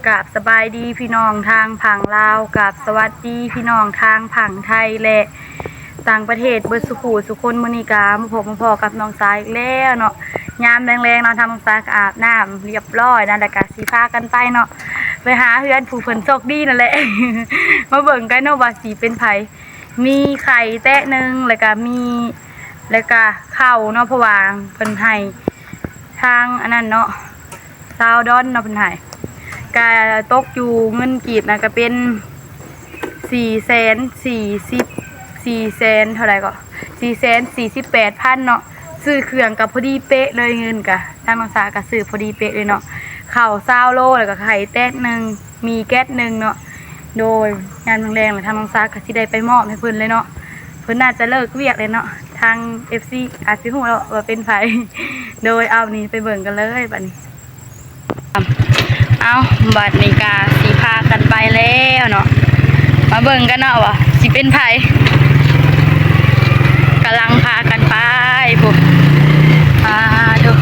กับสบายดีพี่น้องทางผังลาวกับสวัสดีพี่น้องทางผังไทยและต่างประเทศเบิดสุขุสุคนมื้อนี้ก็มาพบมาพอกับน้องสายอีกแล้วเนาะยามแรงๆเนาะทางน้องสายก็อาบน้ำเรียบร้อยนะแล้วก็สิพากันไปเนาะไปหาเฮือนผู้เพิ่นโชคดีนั่นแหละ มาเบิ่งกันเนาะว่าสิเป็นไผมีไข่แตะนึงแล้วก็ข้าวเนาะเพราะว่าเพิ่นให้ทางอันนั้นเนาะซาวดอนเนาะเพิ่นให้ก็ตกอยู่เงินกีบนะก็เป็น440,000เท่าไหร่ก็448,000เนาะซื้อเครื่องกับพอดีเป๊ะเลยเงินกะทางน้องสาก็ซื้อพอดีเป๊ะเลยเนาะข้าว20 โลแล้วก็ไข่แต๊กนึงมีแก๊สนึงเนาะโดยงานแรงๆแล้วทางน้องสาก็สิได้ไปมอบให้เพิ่นเลยเนาะเพิ่นน่าจะเลิกเวียกเลยเนาะทาง FC อาจสิฮู้แล้วว่าเป็นไผ โดยเอานี่ไปเบิ่งกันเลยบัดนี้เอาบัดนี้กาสีพากันไปแล้วเนาะมาเบิ่งกันเนาะว่าสิเป็นไผกำลังพากันไปปุ๊บดู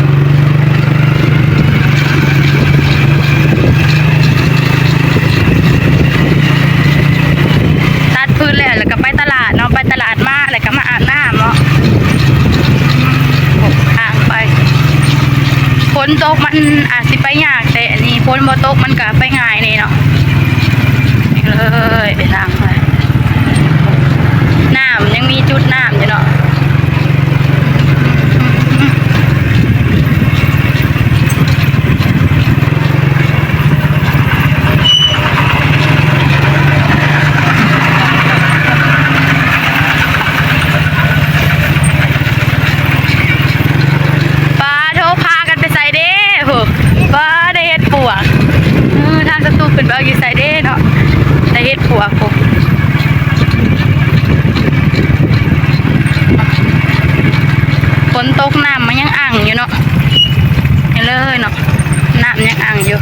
ตัดพื้นแล้วก็ไปตลาดเนาะไปตลาดมาแล้วก็มาอาบน้ำเนาะทางไปฝนตกมันอาจสิไปยากแต่อันนี้ฝนบ่ตกมันก็ไปง่ายนี่เนาะเลยไปทางไปน้ำยังมีจุดน้ำอยู่เนาะทางสตูเป็นแบบอยู่ไซเด้เนาะได้เฮ็ดผัวผมฝนตกน้ำมันยังอ่างอยู่เนาะเห็นเลยเนาะน้ำยังอ่างอยู่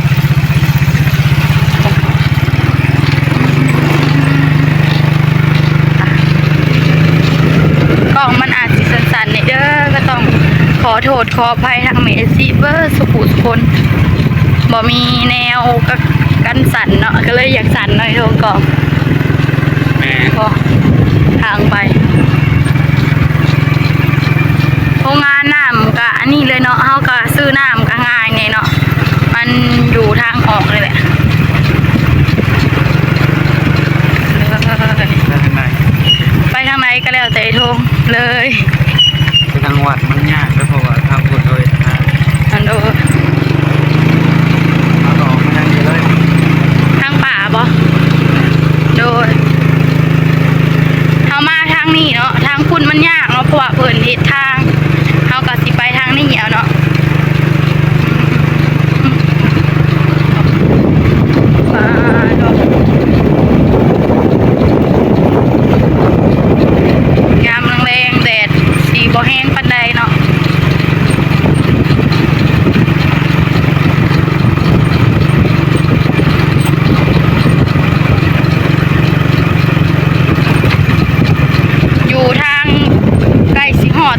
กล้องมันอาจสิสั่นๆนี่เด้อก็ต้องขอโทษขออภัยทางเมซิเบอร์สุขุสุคนบ่มีแนวกันสั่นเนาะก็เลยอยากสั่นหน่อยโทงก่อนก็ทางไปโรงงานน้ำก็อันนี้เลยเนาะเขาก็ซื้อน้ำก็ง่ายไงเนาะมันอยู่ทางออกเลยแหละไปทางไหนก็แล้วแต่โทงเลยไปทางวัดมันยากแล้วเพราะว่าทางคนโดยอันโดทางป่าบ่โดยเขามาทางนี้เนาะทางคุณมันยากเนาะเพราะว่าเพิ่นเฮ็ดทางเขาก็สิไปทางนี้เอาเนาะยามแรงๆแดดสีบ่แห้งปานใดเนาะ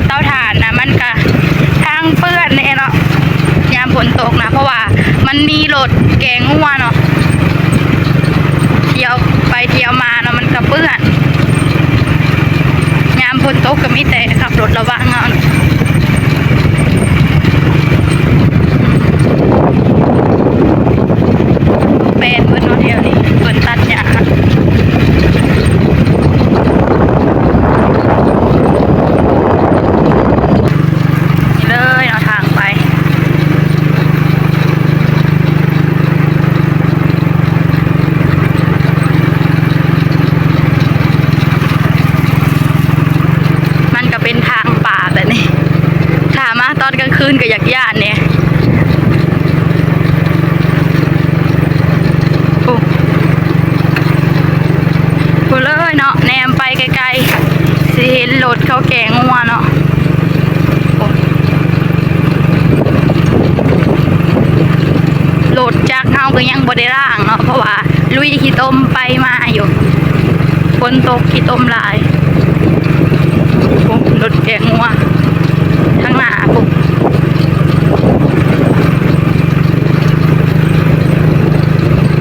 เตาถ่านนะมันก็ทางเปื้อนเนี่ยเนาะยามฝนตกนะเพราะว่ามันมีรถแกงงัวเนาะเที่ยวไปเที่ยวมาเนาะมันก็เปื้อนยามฝนตกก็มีแต่ขับรถระวังเอาเนาะเป็นเพื่อนเดียวนี่เพื่อนตัดหญ้าตอนกลางคืนก็อยากย่านเนี่ยพูดเลยเนาะแนมไปไกลๆสิเห็นรถเขาแกงงัวเนาะรถจากเฮาก็ยังบ่ได้ล่างเนาะเพราะว่าลุยขี้ต้มไปมาอยู่ฝนตกขี้ต้มหลายรถแกงงัวข้างหน้าปุ๊บ เ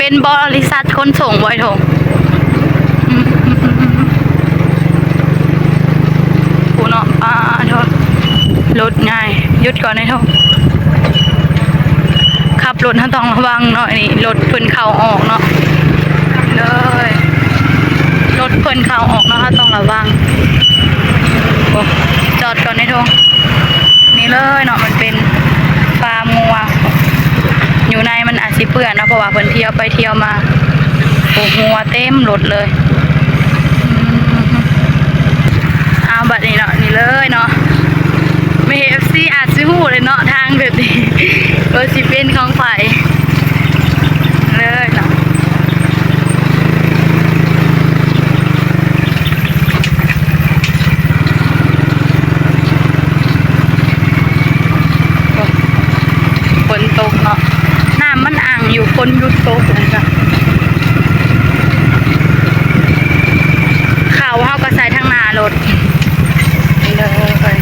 เป็นบริษัทขนส่งบ่อยทงผู้เนาะโทษรถง่ายหยุดก่อนไอ้ทงขับรถถ้าต้องระวังหน่อยนี่รถเพิ่นเข้าออกเนาะเลยรถเพิ่นเข้าออกเนาะถ้าต้องระวังโอ้จอดก่อนไอ้ทงนี่เลยเนาะมันเป็นฟาร์มงัวอยู่ในมันอาจสิเปื้อนเนาะเพราะว่าเพิ่นเที่ยวไปเที่ยวมาโอ้งัวเต็มรถเลยเอาบัดนี้เนาะนี่เลยเนาะไม่ FC อาจสิฮู้เลยเนาะทางแบบนี้รถสิเป็นของไผเลยเนาะฝนตกเนาะน้ำมันอ่างอยู่ฝนหยุดตกเลยจ้ะข่าวเฮาก็ใส่ทางหน้ารถนี่เลย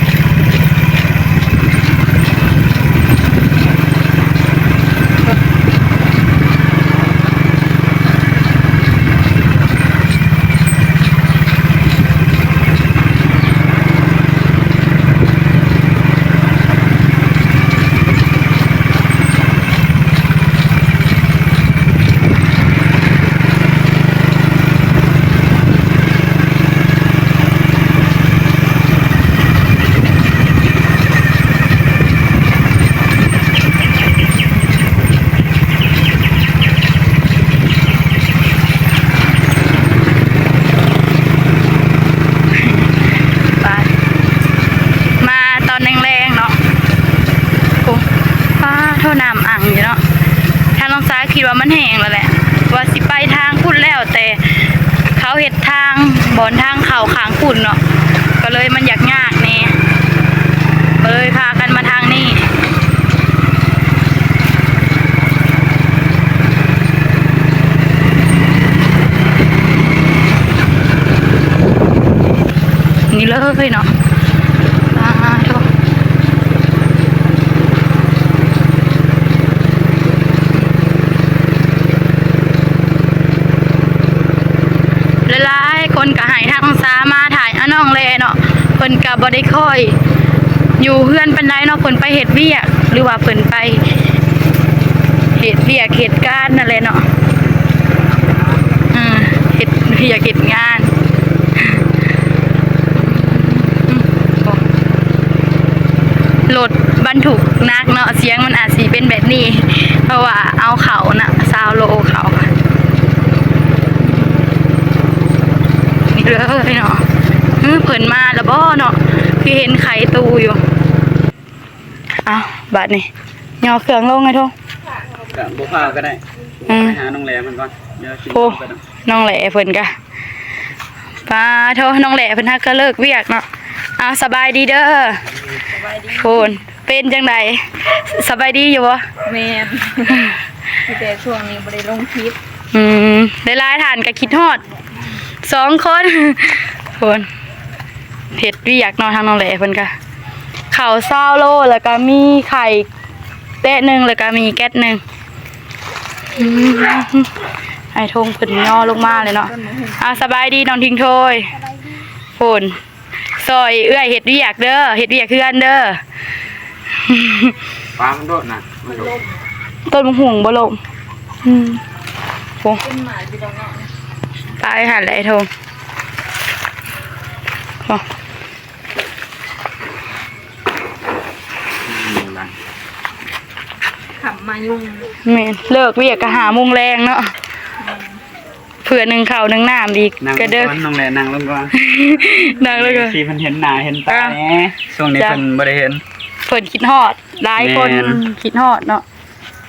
คิดว่ามันแห้งแล้วแหละว่าสิไปทางพุ่นแล้วแต่เขาเฮ็ดทางบอนทางเขาขางพุ่นเนาะก็เลยมันยากแน่เลยพากันมาทางนี้นี่เลยเนาะคนก็หายทางซ้ามาถ่ายน้องแลเนาะเพิ่นก็บ่ได้ค่อยอยู่เฮือนปานใดเนาะเพิ่นไปเฮ็ดเวียกหรือว่าเพิ่นไปเฮ็ดเวียกเฮ็ดการนั่นแหละเนาะเฮ็ดเวียกเฮ็ดงานรถบรรทุกนักเนาะเสียงมันอาจสิเป็นแบบนี้เพราะว่าเอาเขาน่ะ20 โลเขาเลยเนาะเพิ่นมาแล้วบ่เนาะคือเห็นไข่ตูอยู่อ้าวบัดนี้ย่อเครื่องลงไงทุกก็บ่พาก็ได้ไปหาน้องแหลมันก่อนเดี๋ยวกินไปเนาะน้องแหลเพิ่นก็ป้าโทน้องแหลเพิ่นก็เลิกเวียกเนาะอ้าวสบายดีเด้อสบายดีโคนเป็นจังได๋สบายดีอยู่บ่แม่นแต่ช่วงนี้บ่ได้ลงคลิปได้หลายท่านก็คิดฮอด2 คนคนเฮ็ดเวียกเนาะทางน้องแหล่เพิ่นก็ข้าว20 โลแล้วก็มีไข่แตะนึงแล้วก็มีแก๊สนึงไอ้ทงเพิ่นย่อลงมาเลยเนาะสบายดีน้องทิงโทยโพนซอยเอื้อยเฮ็ดเวียกเด้อเฮ็ดเวียกคือกันเด้อปลามันโดดน่ะมันโดดต้นมะม่วงบ่ล่มโอ้ตายหันเลยไอ้ทงขับมายุ่งแม่เลิกเวียกก็หามุงแรงเนาะเผื่อ1ข้าว1น้ำอีกก็เด้อน้องแหล่นั่งลงก่อนนั่งเลยก็สิเพิ่นเห็นหน้าเห็นตาแหน่ช่วงนี้เพิ่นบ่ได้เห็นเพิ่นคิดฮอดหลายคนคิดฮอดเนาะ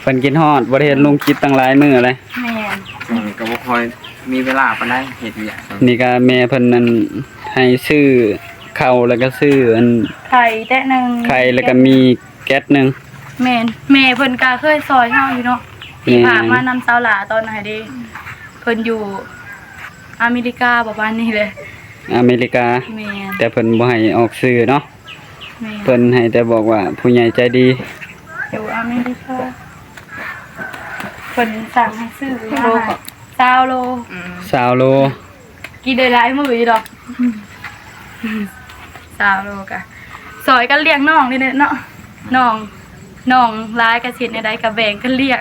เพิ่นคิดฮอดบ่ได้เห็นลงคลิปตั้งหลายมื้อเลยแม่นก็บ่ค่อยมีเวลาปานใดเฮ็ดเวียกนี่ก็แม่เพิ่นนั่นให้ซื้อข้าวแล้วก็ซื้ออันไข่แตะนึงไข่แล้วก็มีแก๊สนึงแม่เพิ่นก็เคยซอยเฮาอยู่เนาะที่พามานำสาวหลาตอนไหนดิเพิ่นอยู่อเมริกาประมาณนี้เลยอเมริกาแต่เพิ่นบ่ให้ออกสื่อเนาะเพิ่นให้แต่บอกว่าผู้ใหญ่ใจดีอยู่อเมริกา เพิ่นสั่งให้ซื้อมาให้20โล 20โล กินได้หลายมื้ออยู่ดอก20โลกะซอยกันเลี้ยงน้องนี่เนาะน้องหลายก็สิในใดก็แบ่งกันเลี้ยง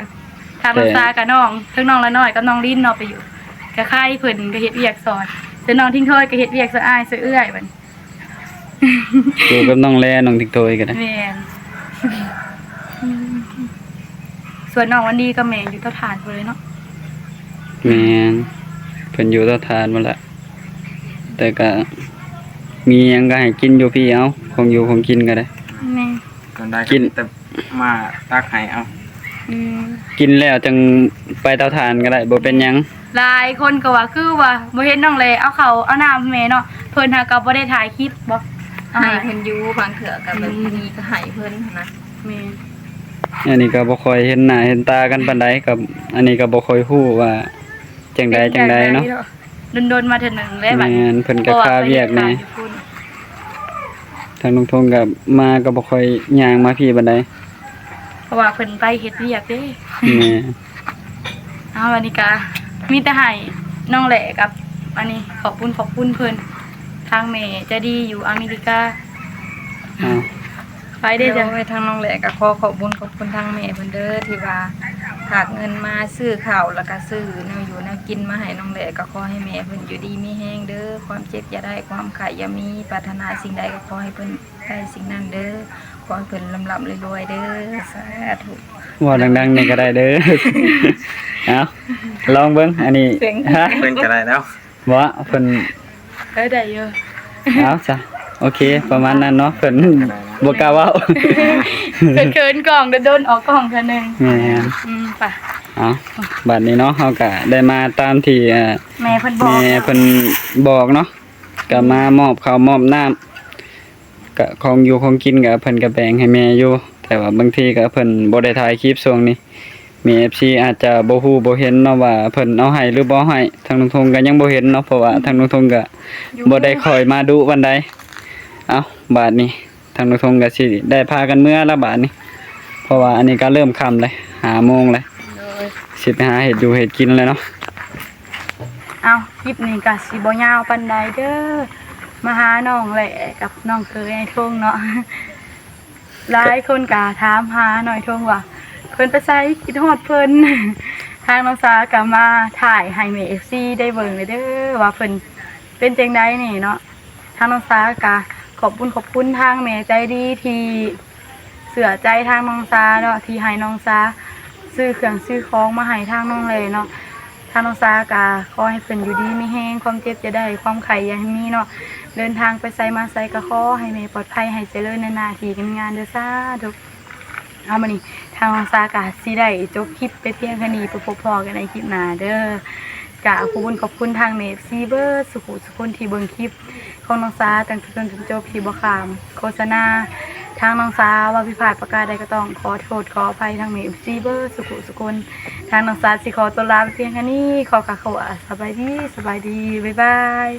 ทางน้องตากับน้องทั้งน้องละน้อยกับน้องลิ้นเนาะไปอยู่ก็ค่ายเพิ่นก็เฮ็ดเวียกซอยส่วนน้องทิ้งถ้อยก็เฮ็ดเวียกซะอ้ายซะเอื้อยบัด อยู่กับน้องแลน้องติ๊กโตยก็ได้ แม่นส่วนน้องวันดีก็แม่อยู่เตาถ่านพุ่นเลยเนาะ แม่นเพิ่นอยู่เตาถ่านหมดละแต่ก็มีหยังก็ให้กินอยู่พี่เอาของอยู่ของกินก็ได้ แม่ ก็ได้ กิน แต่มาตักให้เอา อืม กินแล้วจังไปเตาถ่านก็ได้บ่เป็นหยัง หลายคนก็ว่าคือว่าบ่เห็นน้องเลยเอาเขาวเอาน้ำแม่เนาะเพิ่นหาก็บ่ได้ถ่ายคลิปบ่เอา ให้ ให้ เพิ่นอยู่บางเถื่อกับแบบนี้ก็ให้เพิ่นนะ แม่ อันนี้ก็บ่ค่อยเห็นหน้าเห็นตากันปานใดกับอันนี้ก็บ่ค่อยฮู้ว่าจังใดเนาะ โดนๆมาเทื่อหนึงแล้วบัด แม่นเพิ่นก็ค่าเวียกแหน่ทางลุงทงก็มาก็บ่ค่อยย่างมาพี่ปานใด เพราะว่าเพิ่นไปเฮ็ดเวียกเด้ แม่ เอาวันนี้ก็มีแต่ให้น้องแหละกับอันนี้ขอบคุณเพิ่นทางแม่ใจะดีอยู่อเมริกา อ้าว ไปได้ เดี๋ จ้ะ ยวไปทางน้องแหละก็ขอขอบคุณทางแม่เพิ่นเด้อที่ว่าฝากเงินมาซื้อข้าวแล้วก็ซื้อแนวอยู่แนวกินมาให้น้องแหละก็ขอให้แม่เพิ่นอยู่ดีมีแห้งเด้อความเจ็บอย่าได้ความไข้อย่ามีปรารถนาสิ่งใดก็ขอให้เพิ่นได้สิ่งนั้นเด้อขอให้เพิ่นร่ำรวยๆเด้อสาธุ ว่าดังๆนี่ก็ได้เด้อ เอาลองเบิ่งอันนี้ฮะ เพิ่นก็ได้แล้ว บ่เพิ่น ได้เยอะ เอาจ้ะโอเค ประมาณนั้นเนาะเพิ่นบ่กล้าเว้า เขินๆกล่องโดนออกกล่องเทื่อหนึง แม่น ไป เอาบัดนี้เนาะเฮาก็ได้มาตามที่แม่เพิ่นบอก แม่เพิ่นบอกเนาะก็มามอบข้าวมอบน้ำก็ของอยู่ของกินก็เพิ่นก็แบ่งให้แม่อยู่แต่ว่าบางทีก็เพิ่นบ่ได้ถ่ายคลิปช่วงนี้มี FC อาจจะบ่ฮู้บ่เห็นเนาะว่าเพิ่นเอาให้หรือบ่ให้ทางลุงทงก็ยังบ่เห็นเนาะเพราะว่าทางลุงทงก็บ่ได้คอยมาดูปานใดเอาบาดนี้ทางลุงทงก็สิได้พากันเมื่อละบาดนี้เพราะว่าอันนี้ก็เริ่มค่ำเลย5โมงเลยสิไปหาเฮ็ดอยู่เฮ็ดกินเลยเนาะ เอาคลิปนี้ก็สิบ่ยาวปานใดเด้อมาหาน้องแหละกับน้องเคยไอ้ทงเนาะ หลายคนก็ถามหาหน่อยทงว่าเพิ่นไปไสคิดฮอดเพิ่น ทางน้องสาก็มาถ่ายให้แม่ FC ได้เบิ่งเลยเด้อว่าเพิ่นเป็นจังไดนี่เนาะทางน้องสาก็ขอบคุณทางแม่ใจดีที่เสือใจทางน้องสาเนาะที่ให้น้องสาซื้อเครื่องซื้อของมาให้ทางน้องเลยเนาะทางน้องสาก็ขอให้เพิ่นอยู่ดีมีแฮงความเจ็บจะได้ความไข้อย่าให้มีเนาะเดินทางไปไสมาไสก็ขอให้แม่ปลอดภัยให้เจริญในหน้าที่การงานเด้อสาธุเอามานี่ทางน้องสากาสิได้จบคลิปไปเพียงแค่นี้ไปพบพอกันในคลิปหน้าเด้อกะขอบคุณทางเมฟซีเบอร์สุขุสุคนที่เบิ่งคลิปของน้องสาตั้งแต่ต้นจนจบที่บ่ขามโฆษณาทางน้องสาว่าผิดพลาดประการใดก็ต้องขอโทษขออภัยทางเมฟซีเบอร์สุขุสุคนทางน้องสาสิขอตัวลาไปเพียงแค่นี้ขอกล่าวคำว่าสบายดีบ๊ายบาย